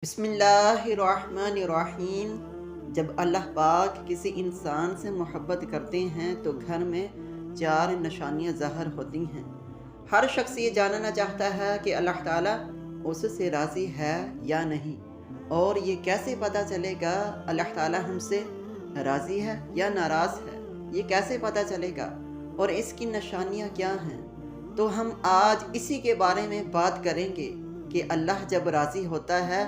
بسم اللہ الرحمن الرحیم۔ جب اللہ پاک کسی انسان سے محبت کرتے ہیں تو گھر میں 4 نشانیاں ظاہر ہوتی ہیں۔ ہر شخص یہ جاننا چاہتا ہے کہ اللہ تعالیٰ اس سے راضی ہے یا نہیں، اور یہ کیسے پتہ چلے گا اللہ تعالیٰ ہم سے راضی ہے یا ناراض ہے، یہ کیسے پتہ چلے گا، اور اس کی نشانیاں کیا ہیں۔ تو ہم آج اسی کے بارے میں بات کریں گے کہ اللہ جب راضی ہوتا ہے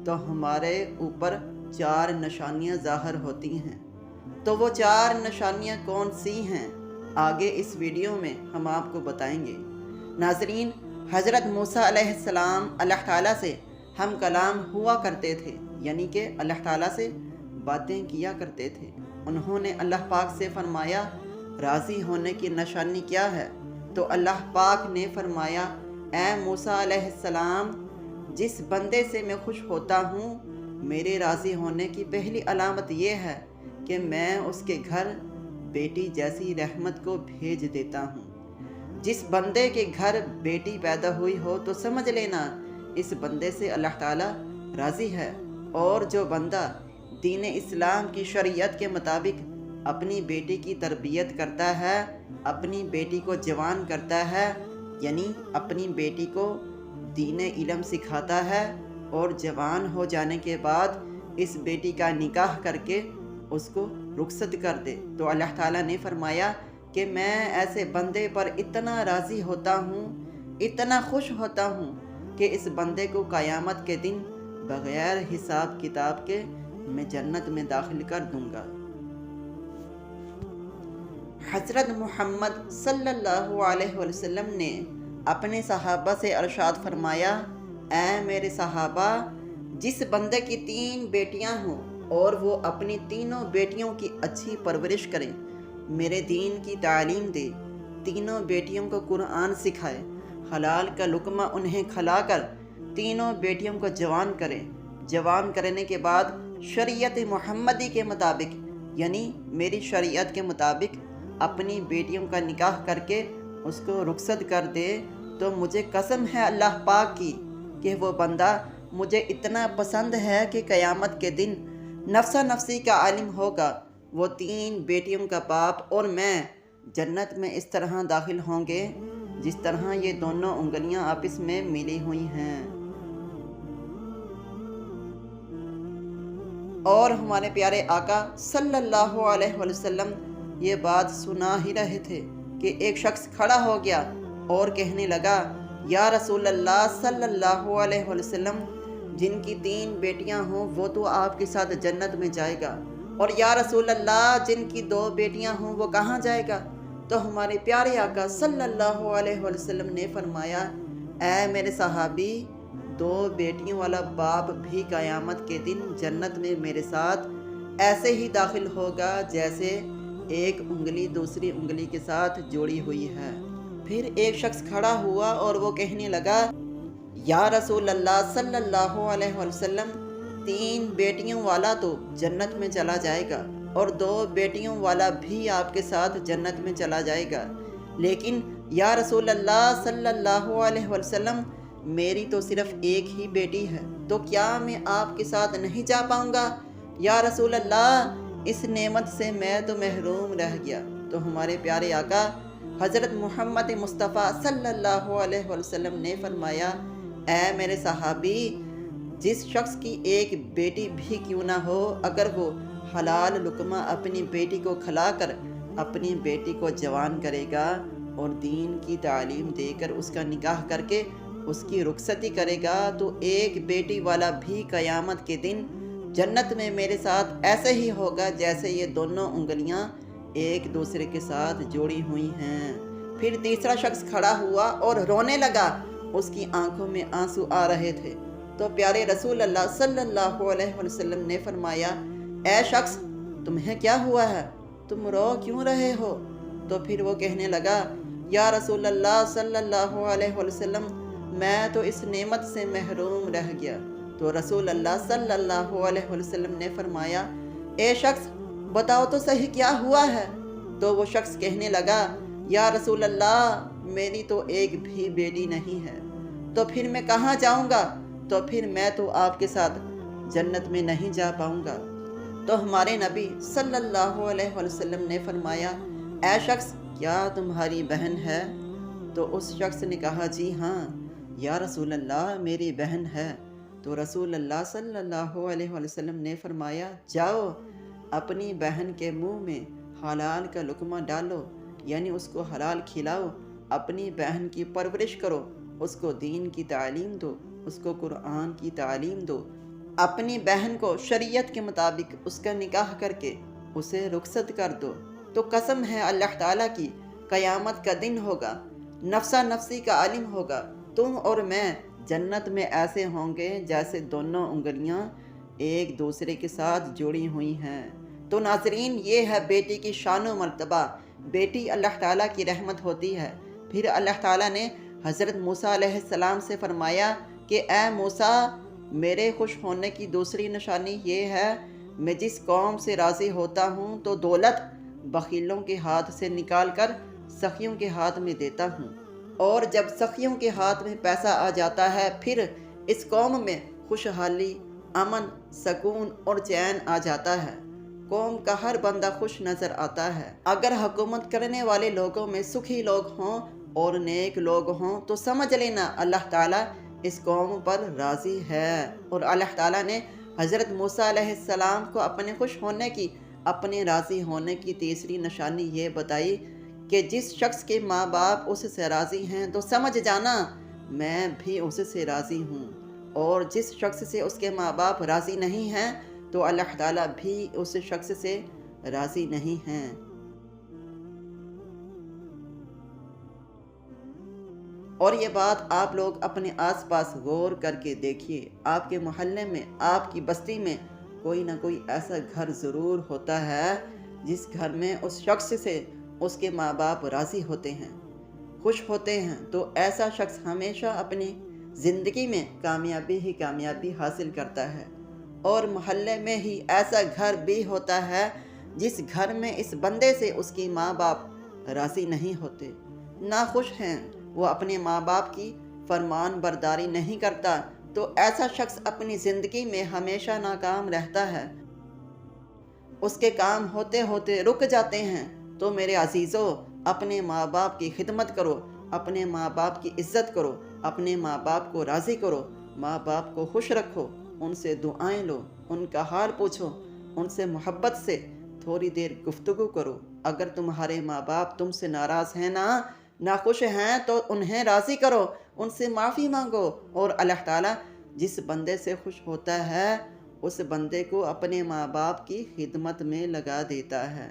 تو ہمارے اوپر 4 نشانیاں ظاہر ہوتی ہیں۔ تو وہ 4 نشانیاں کون سی ہیں، آگے اس ویڈیو میں ہم آپ کو بتائیں گے۔ ناظرین، حضرت موسیٰ علیہ السلام اللہ تعالیٰ سے ہم کلام ہوا کرتے تھے، یعنی کہ اللہ تعالیٰ سے باتیں کیا کرتے تھے۔ انہوں نے اللہ پاک سے فرمایا راضی ہونے کی نشانی کیا ہے؟ تو اللہ پاک نے فرمایا اے موسیٰ علیہ السلام، جس بندے سے میں خوش ہوتا ہوں، میرے راضی ہونے کی پہلی علامت یہ ہے کہ میں اس کے گھر بیٹی جیسی رحمت کو بھیج دیتا ہوں۔ جس بندے کے گھر بیٹی پیدا ہوئی ہو تو سمجھ لینا اس بندے سے اللہ تعالیٰ راضی ہے۔ اور جو بندہ دین اسلام کی شریعت کے مطابق اپنی بیٹی کی تربیت کرتا ہے، اپنی بیٹی کو جوان کرتا ہے، یعنی اپنی بیٹی کو دین علم سکھاتا ہے، اور جوان ہو جانے کے بعد اس بیٹی کا نکاح کر کے اس کو رخصت کر دے، تو اللہ تعالیٰ نے فرمایا کہ میں ایسے بندے پر اتنا راضی ہوتا ہوں، اتنا خوش ہوتا ہوں کہ اس بندے کو قیامت کے دن بغیر حساب کتاب کے میں جنت میں داخل کر دوں گا۔ حضرت محمد صلی اللہ علیہ وسلم نے اپنے صحابہ سے ارشاد فرمایا اے میرے صحابہ، جس بندے کی 3 بیٹیاں ہوں اور وہ اپنی تینوں بیٹیوں کی اچھی پرورش کریں، میرے دین کی تعلیم دے، تینوں بیٹیوں کو قرآن سکھائے، حلال کا لقمہ انہیں کھلا کر تینوں بیٹیوں کو جوان کرے، جوان کرنے کے بعد شریعت محمدی کے مطابق، یعنی میری شریعت کے مطابق اپنی بیٹیوں کا نکاح کر کے اس کو رخصت کر دے، تو مجھے قسم ہے اللہ پاک کی کہ وہ بندہ مجھے اتنا پسند ہے کہ قیامت کے دن نفسا نفسی کا عالم ہوگا۔ وہ 3 بیٹیوں کا باپ اور میں جنت میں اس طرح داخل ہوں گے جس طرح یہ دونوں انگلیاں آپس میں ملی ہوئی ہیں۔ اور ہمارے پیارے آقا صلی اللہ علیہ وسلم یہ بات سنا ہی رہے تھے کہ ایک شخص کھڑا ہو گیا اور کہنے لگا یا رسول اللہ صلی اللہ علیہ وسلم، جن کی 3 بیٹیاں ہوں وہ تو آپ کے ساتھ جنت میں جائے گا، اور یا رسول اللہ جن کی 2 بیٹیاں ہوں وہ کہاں جائے گا؟ تو ہمارے پیارے آقا صلی اللہ علیہ وسلم نے فرمایا اے میرے صحابی، 2 بیٹیوں والا باپ بھی قیامت کے دن جنت میں میرے ساتھ ایسے ہی داخل ہوگا جیسے ایک انگلی دوسری انگلی کے ساتھ جوڑی ہوئی ہے۔ پھر ایک شخص کھڑا ہوا اور وہ کہنے لگا یا رسول اللہ صلی اللہ علیہ وسلم، 3 بیٹیوں والا تو جنت میں چلا جائے گا اور 2 بیٹیوں والا بھی آپ کے ساتھ جنت میں چلا جائے گا، لیکن یا رسول اللہ صلی اللہ علیہ وسلم، میری تو صرف ایک ہی بیٹی ہے، تو کیا میں آپ کے ساتھ نہیں جا پاؤں گا؟ یا رسول اللہ، اس نعمت سے میں تو محروم رہ گیا۔ تو ہمارے پیارے آقا حضرت محمد مصطفیٰ صلی اللہ علیہ وسلم نے فرمایا اے میرے صحابی، جس شخص کی ایک بیٹی بھی کیوں نہ ہو، اگر وہ حلال لقمہ اپنی بیٹی کو کھلا کر اپنی بیٹی کو جوان کرے گا اور دین کی تعلیم دے کر اس کا نکاح کر کے اس کی رخصتی کرے گا، تو ایک بیٹی والا بھی قیامت کے دن جنت میں میرے ساتھ ایسے ہی ہوگا جیسے یہ دونوں انگلیاں ایک دوسرے کے ساتھ جوڑی ہوئی ہیں۔ پھر تیسرا شخص کھڑا ہوا اور رونے لگا، اس کی آنکھوں میں آنسو آ رہے تھے۔ تو پیارے رسول اللہ صلی اللہ علیہ وسلم نے فرمایا اے شخص، تمہیں کیا ہوا ہے؟ تم رو کیوں رہے ہو؟ تو پھر وہ کہنے لگا یا رسول اللہ صلی اللہ علیہ وسلم، میں تو اس نعمت سے محروم رہ گیا۔ تو رسول اللہ صلی اللہ علیہ وسلم نے فرمایا اے شخص، بتاؤ تو صحیح کیا ہوا ہے؟ تو وہ شخص کہنے لگا یا رسول اللہ، میری تو ایک بھی بیٹی نہیں ہے، تو پھر میں کہاں جاؤں گا؟ تو پھر میں تو آپ کے ساتھ جنت میں نہیں جا پاؤں گا۔ تو ہمارے نبی صلی اللہ علیہ وسلم نے فرمایا، اے شخص کیا تمہاری بہن ہے؟ تو اس شخص نے کہا، جی ہاں یا رسول اللہ میری بہن ہے۔ تو رسول اللہ صلی اللہ علیہ وسلم نے فرمایا، جاؤ اپنی بہن کے منہ میں حلال کا لقمہ ڈالو، یعنی اس کو حلال کھلاؤ، اپنی بہن کی پرورش کرو، اس کو دین کی تعلیم دو، اس کو قرآن کی تعلیم دو، اپنی بہن کو شریعت کے مطابق اس کا نکاح کر کے اسے رخصت کر دو۔ تو قسم ہے اللہ تعالیٰ کی، قیامت کا دن ہوگا، نفسا نفسی کا عالم ہوگا، تم اور میں جنت میں ایسے ہوں گے جیسے دونوں انگلیاں ایک دوسرے کے ساتھ جڑی ہوئی ہیں۔ تو ناظرین، یہ ہے بیٹی کی شان و مرتبہ۔ بیٹی اللہ تعالیٰ کی رحمت ہوتی ہے۔ پھر اللہ تعالیٰ نے حضرت موسیٰ علیہ السلام سے فرمایا کہ اے موسیٰ، میرے خوش ہونے کی دوسری نشانی یہ ہے، میں جس قوم سے راضی ہوتا ہوں تو دولت بخیلوں کے ہاتھ سے نکال کر سخیوں کے ہاتھ میں دیتا ہوں، اور جب سخیوں کے ہاتھ میں پیسہ آ جاتا ہے پھر اس قوم میں خوشحالی، امن، سکون اور چین آ جاتا ہے۔ قوم کا ہر بندہ خوش نظر آتا ہے۔ اگر حکومت کرنے والے لوگوں میں سکھی لوگ ہوں اور نیک لوگ ہوں تو سمجھ لینا اللہ تعالیٰ اس قوم پر راضی ہے۔ اور اللہ تعالیٰ نے حضرت موسیٰ علیہ السلام کو اپنے خوش ہونے کی، اپنے راضی ہونے کی تیسری نشانی یہ بتائی کہ جس شخص کے ماں باپ اس سے راضی ہیں تو سمجھ جانا میں بھی اس سے راضی ہوں، اور جس شخص سے اس کے ماں باپ راضی نہیں ہیں تو اللہ تعالیٰ بھی اس شخص سے راضی نہیں ہیں۔ اور یہ بات آپ لوگ اپنے آس پاس غور کر کے دیکھیے، آپ کے محلے میں، آپ کی بستی میں کوئی نہ کوئی ایسا گھر ضرور ہوتا ہے جس گھر میں اس شخص سے اس کے ماں باپ راضی ہوتے ہیں، خوش ہوتے ہیں۔ تو ایسا شخص ہمیشہ اپنی زندگی میں کامیابی ہی کامیابی حاصل کرتا ہے۔ اور محلے میں ہی ایسا گھر بھی ہوتا ہے جس گھر میں اس بندے سے اس کی ماں باپ راضی نہیں ہوتے، ناخوش ہیں، وہ اپنے ماں باپ کی فرمان برداری نہیں کرتا، تو ایسا شخص اپنی زندگی میں ہمیشہ ناکام رہتا ہے، اس کے کام ہوتے ہوتے رک جاتے ہیں۔ تو میرے عزیزو، اپنے ماں باپ کی خدمت کرو، اپنے ماں باپ کی عزت کرو، اپنے ماں باپ کو راضی کرو، ماں باپ کو خوش رکھو، ان سے دعائیں لو، ان کا حال پوچھو، ان سے محبت سے تھوڑی دیر گفتگو کرو۔ اگر تمہارے ماں باپ تم سے ناراض ہیں، ناخوش ہیں، تو انہیں راضی کرو، ان سے معافی مانگو، اور اللہ تعالیٰ جس بندے سے خوش ہوتا ہے اس بندے کو اپنے ماں باپ کی خدمت میں لگا دیتا ہے۔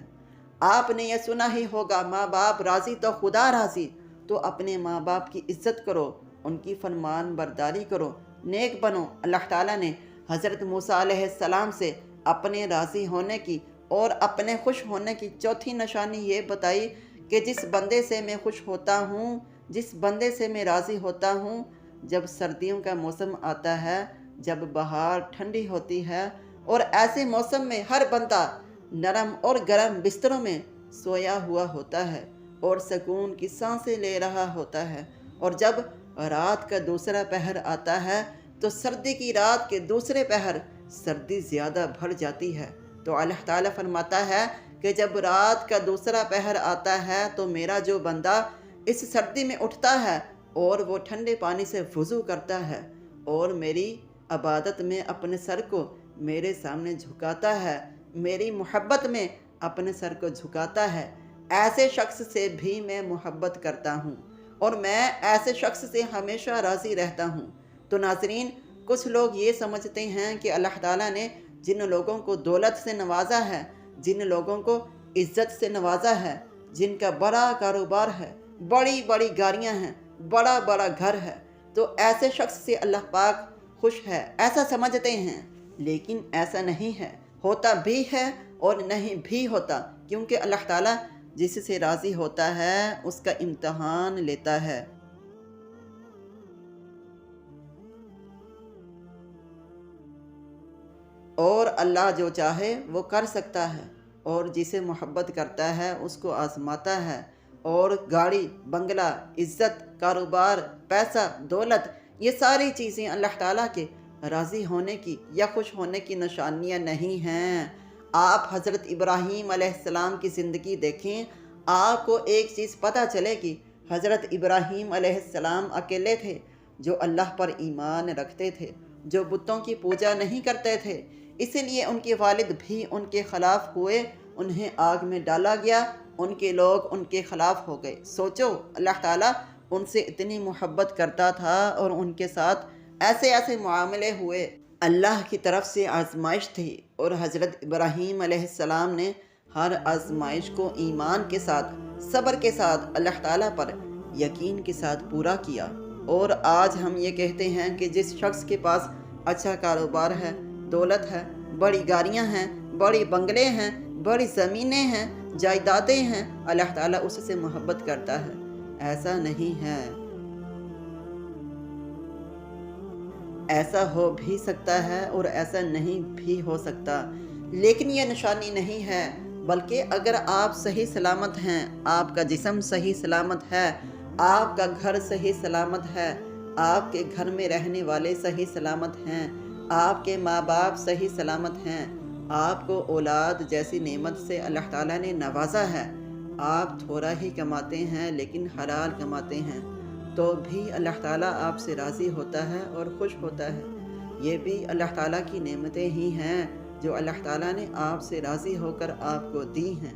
آپ نے یہ سنا ہی ہوگا، ماں باپ راضی تو خدا راضی۔ تو اپنے ماں باپ کی عزت کرو، ان کی فرمان برداری کرو، نیک بنو۔ اللہ تعالیٰ نے حضرت موسیٰ علیہ السلام سے اپنے راضی ہونے کی اور اپنے خوش ہونے کی چوتھی نشانی یہ بتائی کہ جس بندے سے میں خوش ہوتا ہوں، جس بندے سے میں راضی ہوتا ہوں، جب سردیوں کا موسم آتا ہے، جب بہار ٹھنڈی ہوتی ہے، اور ایسے موسم میں ہر بندہ نرم اور گرم بستروں میں سویا ہوا ہوتا ہے اور سکون کی سانسیں لے رہا ہوتا ہے، اور جب رات کا دوسرا پہر آتا ہے تو سردی کی رات کے دوسرے پہر سردی زیادہ بڑھ جاتی ہے۔ تو اللہ تعالیٰ فرماتا ہے کہ جب رات کا دوسرا پہر آتا ہے تو میرا جو بندہ اس سردی میں اٹھتا ہے اور وہ ٹھنڈے پانی سے وضو کرتا ہے اور میری عبادت میں اپنے سر کو میرے سامنے جھکاتا ہے، میری محبت میں اپنے سر کو جھکاتا ہے، ایسے شخص سے بھی میں محبت کرتا ہوں اور میں ایسے شخص سے ہمیشہ راضی رہتا ہوں۔ تو ناظرین، کچھ لوگ یہ سمجھتے ہیں کہ اللہ تعالیٰ نے جن لوگوں کو دولت سے نوازا ہے، جن لوگوں کو عزت سے نوازا ہے، جن کا بڑا کاروبار ہے، بڑی بڑی گاڑیاں ہیں، بڑا بڑا گھر ہے، تو ایسے شخص سے اللہ پاک خوش ہے، ایسا سمجھتے ہیں۔ لیکن ایسا نہیں ہے، ہوتا بھی ہے اور نہیں بھی ہوتا، کیونکہ اللہ تعالیٰ جس سے راضی ہوتا ہے اس کا امتحان لیتا ہے۔ اور اللہ جو چاہے وہ کر سکتا ہے، اور جسے محبت کرتا ہے اس کو آزماتا ہے، اور گاڑی، بنگلہ، عزت، کاروبار، پیسہ، دولت، یہ ساری چیزیں اللہ تعالیٰ کے راضی ہونے کی یا خوش ہونے کی نشانیاں نہیں ہیں۔ آپ حضرت ابراہیم علیہ السلام کی زندگی دیکھیں، آپ کو ایک چیز پتہ چلے گی، حضرت ابراہیم علیہ السلام اکیلے تھے جو اللہ پر ایمان رکھتے تھے، جو بتوں کی پوجا نہیں کرتے تھے، اسی لیے ان کے والد بھی ان کے خلاف ہوئے، انہیں آگ میں ڈالا گیا، ان کے لوگ ان کے خلاف ہو گئے۔ سوچو، اللہ تعالیٰ ان سے اتنی محبت کرتا تھا اور ان کے ساتھ ایسے ایسے معاملے ہوئے۔ اللہ کی طرف سے آزمائش تھی اور حضرت ابراہیم علیہ السلام نے ہر آزمائش کو ایمان کے ساتھ، صبر کے ساتھ، اللہ تعالیٰ پر یقین کے ساتھ پورا کیا۔ اور آج ہم یہ کہتے ہیں کہ جس شخص کے پاس اچھا کاروبار ہے، دولت ہے، بڑی گاڑیاں ہیں، بڑی بنگلے ہیں، بڑی زمینیں ہیں، جائیدادیں ہیں، اللہ تعالیٰ اس سے محبت کرتا ہے۔ ایسا نہیں ہے۔ ایسا ہو بھی سکتا ہے اور ایسا نہیں بھی ہو سکتا، لیکن یہ نشانی نہیں ہے، بلکہ اگر آپ صحیح سلامت ہیں، آپ کا جسم صحیح سلامت ہے، آپ کا گھر صحیح سلامت ہے، آپ کے گھر میں رہنے والے صحیح سلامت ہیں، آپ کے ماں باپ صحیح سلامت ہیں، آپ کو اولاد جیسی نعمت سے اللہ تعالیٰ نے نوازا ہے، آپ تھوڑا ہی کماتے ہیں لیکن حلال کماتے ہیں، تو بھی اللہ تعالیٰ آپ سے راضی ہوتا ہے اور خوش ہوتا ہے۔ یہ بھی اللہ تعالیٰ کی نعمتیں ہی ہیں جو اللہ تعالیٰ نے آپ سے راضی ہو کر آپ کو دی ہیں۔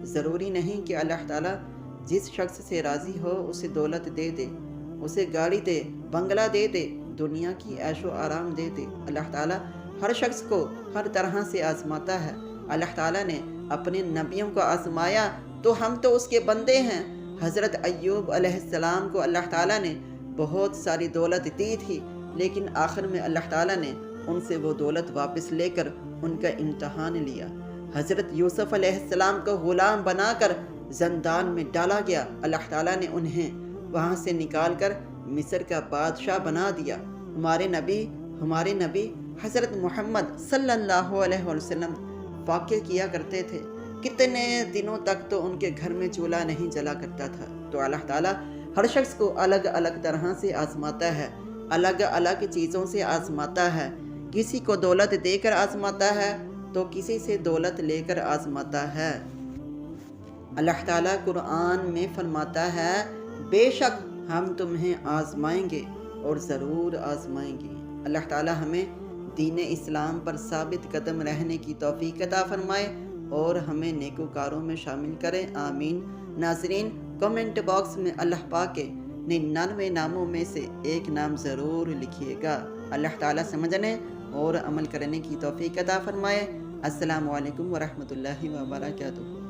ضروری نہیں کہ اللہ تعالیٰ جس شخص سے راضی ہو اسے دولت دے دے، اسے گاڑی دے، بنگلہ دے دے، دنیا کی عیش و آرام دے دے۔ اللہ تعالیٰ ہر شخص کو ہر طرح سے آزماتا ہے۔ اللہ تعالیٰ نے اپنے نبیوں کو آزمایا تو ہم تو اس کے بندے ہیں۔ حضرت ایوب علیہ السلام کو اللہ تعالیٰ نے بہت ساری دولت دی تھی، لیکن آخر میں اللہ تعالیٰ نے ان سے وہ دولت واپس لے کر ان کا امتحان لیا۔ حضرت یوسف علیہ السلام کو غلام بنا کر زندان میں ڈالا گیا، اللہ تعالیٰ نے انہیں وہاں سے نکال کر مصر کا بادشاہ بنا دیا۔ ہمارے نبی حضرت محمد صلی اللہ علیہ وسلم واقع کیا کرتے تھے، کتنے دنوں تک تو ان کے گھر میں چولہا نہیں جلا کرتا تھا۔ تو اللہ تعالیٰ ہر شخص کو الگ الگ طرح سے آزماتا ہے، الگ الگ چیزوں سے آزماتا ہے۔ کسی کو دولت دے کر آزماتا ہے تو کسی سے دولت لے کر آزماتا ہے۔ اللہ تعالیٰ قرآن میں فرماتا ہے، بے شک ہم تمہیں آزمائیں گے اور ضرور آزمائیں گے۔ اللہ تعالیٰ ہمیں دین اسلام پر ثابت قدم رہنے کی توفیق عطا فرمائے اور ہمیں نیکوکاروں میں شامل کرے، آمین۔ ناظرین، کمنٹ باکس میں اللہ پاک کے 99 ناموں میں سے ایک نام ضرور لکھیے گا۔ اللہ تعالیٰ سمجھنے اور عمل کرنے کی توفیق عطا فرمائے۔ السلام علیکم ورحمۃ اللہ وبرکاتہ۔